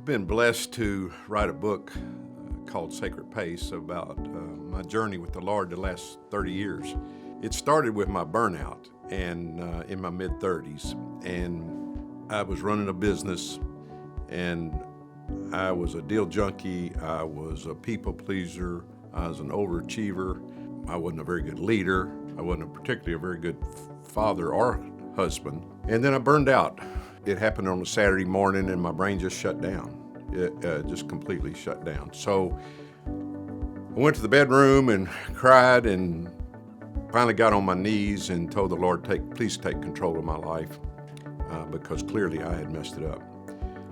I've been blessed to write a book called Sacred Pace about my journey with the Lord the last 30 years. It started with my burnout and in my mid-30s, and I was running a business, and I was a deal junkie, I was a people pleaser, I was an overachiever, I wasn't a very good leader, I wasn't particularly a very good father or husband, and then I burned out. It happened on a Saturday morning and my brain just shut down. It just completely shut down. So I went to the bedroom and cried and finally got on my knees and told the Lord, please take control of my life because clearly I had messed it up.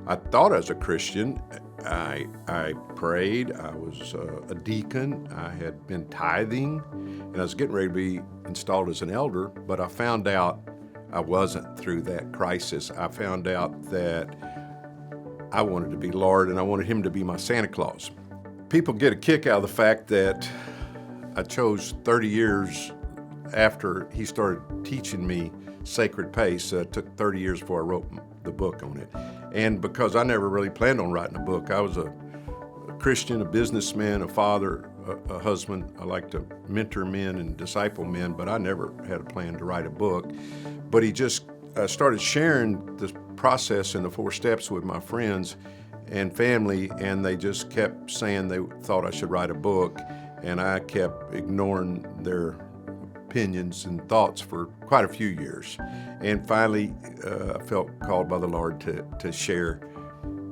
I thought I was a Christian. I prayed. I was a deacon. I had been tithing, and I was getting ready to be installed as an elder, but I found out I wasn't through that crisis. I found out that I wanted to be Lord, and I wanted Him to be my Santa Claus. People get a kick out of the fact that I chose 30 years after He started teaching me Sacred Pace. It took 30 years before I wrote the book on it. And because I never really planned on writing a book, I was a Christian, a businessman, a father, a husband. I like to mentor men and disciple men, but I never had a plan to write a book. But He just started sharing the process and the 4 steps with my friends and family, and they just kept saying they thought I should write a book, and I kept ignoring their opinions and thoughts for quite a few years. And finally, I felt called by the Lord to share.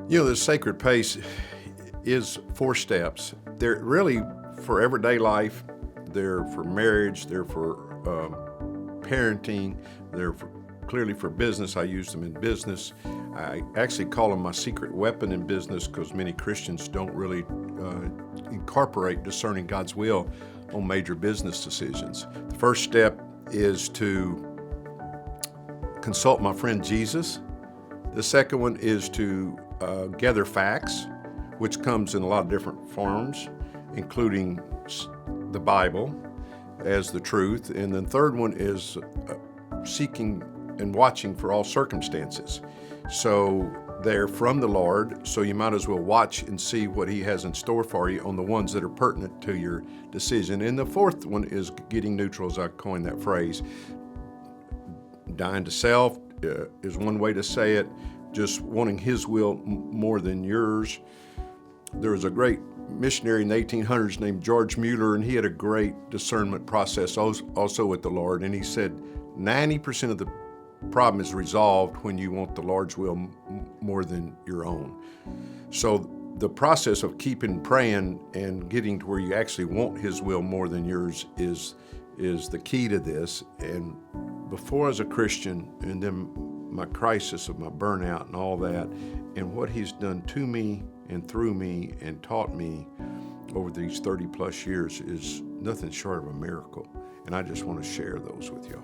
The Sacred Pace is 4 steps. They're really for everyday life. They're for marriage. They're for parenting. They're clearly for business. I use them in business. I actually call them my secret weapon in business because many Christians don't really incorporate discerning God's will on major business decisions. The first step is to consult my friend Jesus. The second one is to gather facts, which comes in a lot of different forms, including the Bible as the truth. And then third one is seeking and watching for all circumstances. So they're from the Lord, so you might as well watch and see what He has in store for you on the ones that are pertinent to your decision. And the fourth one is getting neutral, as I coined that phrase. Dying to self is one way to say it, just wanting His will more than yours. There was a great missionary in the 1800s named George Mueller, and he had a great discernment process also with the Lord, and he said 90% of the problem is resolved when you want the Lord's will more than your own. So the process of keeping praying and getting to where you actually want His will more than yours is the key to this. And before I was a Christian, and then my crisis of my burnout and all that, and what He's done to me and through me and taught me over these 30 plus years is nothing short of a miracle. And I just want to share those with y'all.